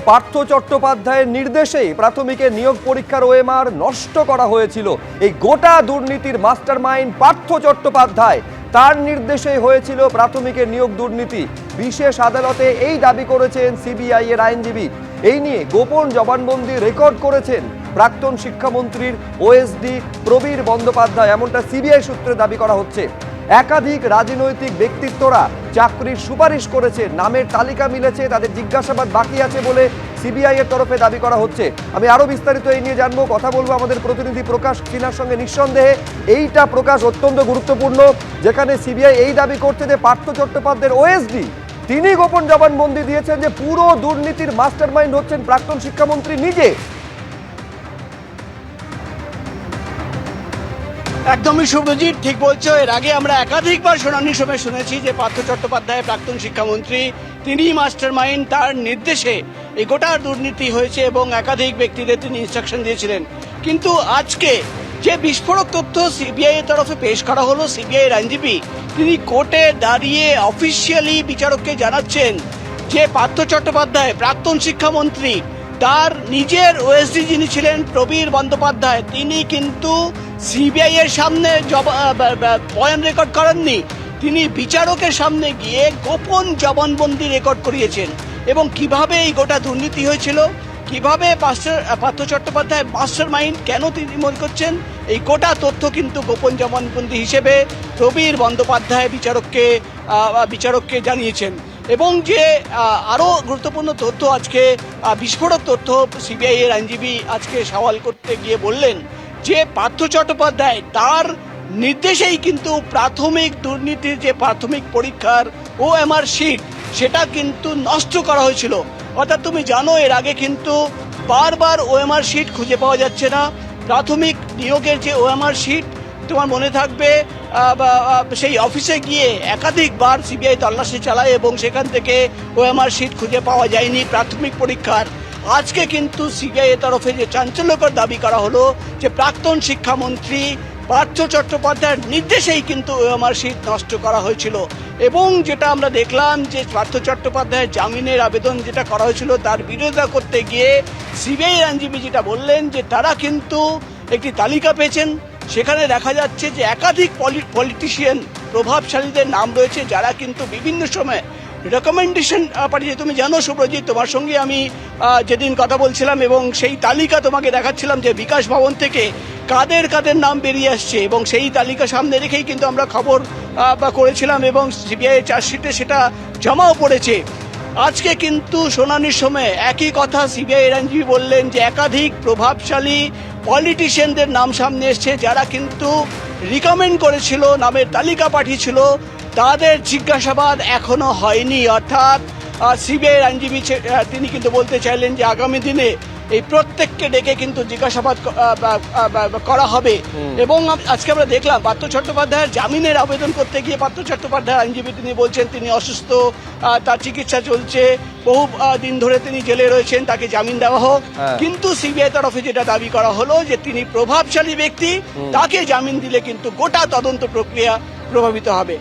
পার্থ চট্টোপাধ্যায়ের নির্দেশেই প্রাথমিকের নিয়োগ পরীক্ষার ওএমআর নষ্ট করা হয়েছিল। এই গোটা দুর্নীতির মাস্টারমাইন্ড পার্থ চট্টোপাধ্যায়, তার নির্দেশেই হয়েছিল প্রাথমিকের নিয়োগ দুর্নীতি। বিশেষ আদালতে এই দাবি করেছেন সিবিআই এর আইনজীবী। এই নিয়ে গোপন জবানবন্দি রেকর্ড করেছেন প্রাক্তন শিক্ষামন্ত্রীর ওএসডি প্রবীর বন্দ্যোপাধ্যায়, এমনটা সিবিআই সূত্রে দাবি করা হচ্ছে। একাধিক রাজনৈতিক ব্যক্তিত্বরা চাকরির সুপারিশ করেছে, নামের তালিকা মিলেছে, তাদের জিজ্ঞাসাবাদ বাকি আছে বলে সিবিআই এর তরফে দাবি করা হচ্ছে। আমি আরো বিস্তারিত এই নিয়ে জানবো, কথা বলবো আমাদের প্রতিনিধি প্রকাশ সিনহার সঙ্গে। নিঃসন্দেহে এইটা প্রকাশ অত্যন্ত গুরুত্বপূর্ণ, যেখানে সিবিআই এই দাবি করছে যে পার্থ চট্টোপাধ্যায়ের ওএসডি তিনি গোপন জবানবন্দি দিয়েছেন যে পুরো দুর্নীতির মাস্টারমাইন্ড হচ্ছেন প্রাক্তন শিক্ষামন্ত্রী নিজে। একদমই শুভজিৎ, ঠিক বলছো। এর আগে আমরা একাধিকবার শুনানির সময় শুনেছি যে পার্থ চট্টোপাধ্যায় প্রাক্তন শিক্ষামন্ত্রী, তিনি মাস্টারমাইন্ড, তার নির্দেশে এই গোটা দুর্নীতি হয়েছে এবং একাধিক ব্যক্তিদের তিনি ইনস্ট্রাকশন দিয়েছিলেন। কিন্তু আজকে যে বিস্ফোরক তথ্য সিবিআই এর তরফে পেশ করা হলো, সিবিআই এর আইনজীবী তিনি কোর্টে দাঁড়িয়ে অফিসিয়ালি বিচারককে জানাচ্ছেন যে পার্থ চট্টোপাধ্যায় প্রাক্তন শিক্ষামন্ত্রী, তার নিজের ওএসডি যিনি ছিলেন প্রবীর বন্দ্যোপাধ্যায়, তিনি কিন্তু সিবিআই এর সামনে বয়ান রেকর্ড করেননি, তিনি বিচারকের সামনে গিয়ে গোপন জবানবন্দি রেকর্ড করিয়েছেন। এবং কিভাবে এই গোটা দুর্নীতি হয়েছিল, কিভাবে পার্থ চট্টোপাধ্যায় মাস্টার মাইন্ড, কেন তিনি মনে করছেন, এই গোটা তথ্য কিন্তু গোপন জবানবন্দি হিসেবে প্রবীর বন্দ্যোপাধ্যায় বিচারককে জানিয়েছেন। এবং যে আরও গুরুত্বপূর্ণ তথ্য, আজকে বিস্ফোরক তথ্য সিবিআই এর আইনজীবী আজকে সওয়াল করতে গিয়ে বললেন যে পার্থ চট্টোপাধ্যায় তার নির্দেশেই কিন্তু প্রাথমিক দুর্নীতির যে প্রাথমিক পরীক্ষার ওএমআর শিট, সেটা কিন্তু নষ্ট করা হয়েছিল। অর্থাৎ তুমি জানো, এর আগে কিন্তু বারবার ওএমআর শিট খুঁজে পাওয়া যাচ্ছে না। প্রাথমিক নিয়োগের যে ওএমআর শিট, তোমার মনে থাকবে, সেই অফিসে গিয়ে একাধিকবার সিবিআই তল্লাশি চালায় এবং সেখান থেকে ওএমআর শিট খুঁজে পাওয়া যায়নি প্রাথমিক পরীক্ষার। আজকে কিন্তু সিবিআই এর তরফে যে চাঞ্চল্যকর দাবি করা হলো যে প্রাক্তন শিক্ষামন্ত্রী পার্থ চট্টোপাধ্যায়ের নির্দেশেই কিন্তু ওএমআর শিট নষ্ট করা হয়েছিল। এবং যেটা আমরা দেখলাম যে পার্থ চট্টোপাধ্যায়ের জামিনের আবেদন যেটা করা হয়েছিল, তার বিরোধিতা করতে গিয়ে সিবিআই আইনজীবী যেটা বললেন যে তারা কিন্তু একটি তালিকা পেয়েছেন, সেখানে দেখা যাচ্ছে যে একাধিক পলিটিশিয়ান, প্রভাবশালীদের নাম রয়েছে, যারা কিন্তু বিভিন্ন সময় রেকমেন্ডেশন পাঠিয়েছে। তুমি জানো শুভ্রজিৎ, তোমার সঙ্গে আমি যেদিন কথা বলছিলাম এবং সেই তালিকা তোমাকে দেখাচ্ছিলাম যে বিকাশ ভবন থেকে কাদের কাদের নাম বেরিয়ে আসছে, এবং সেই তালিকা সামনে রেখেই কিন্তু আমরা খবর করেছিলাম এবং সিবিআই চার্জশিটে সেটা জমাও পড়েছে। আজকে কিন্তু শুনানির সময় একই কথা সিবিআই এর আইনজীবী বললেন যে একাধিক প্রভাবশালী পলিটিশিয়ানদের নাম সামনে এসছে, যারা কিন্তু রিকমেন্ড করেছিল, নামের তালিকা পাঠিয়েছিল, তাদের জিজ্ঞাসাবাদ এখনো হয়নি। অর্থাৎ সিবিআই এর আইনজীবী তিনি কিন্তু বলতে চাইলেন যে আগামী দিনে এই প্রত্যেককে ডেকে কিন্তু জিজ্ঞাসাবাদ করা হবে। এবং আজকে আমরা দেখলাম পার্থ চট্টোপাধ্যায়ের জামিনের আবেদন করতে গিয়ে পার্থ চট্টোপাধ্যায়ের আইনজীবী তিনি বলছেন তিনি অসুস্থ, তার চিকিৎসা চলছে, বহু দিন ধরে তিনি জেলে রয়েছেন, তাকে জামিন দেওয়া হোক। কিন্তু সিবিআই তরফে যেটা দাবি করা হলো যে তিনি প্রভাবশালী ব্যক্তি, তাকে জামিন দিলে কিন্তু গোটা তদন্ত প্রক্রিয়া প্রভাবিত হবে।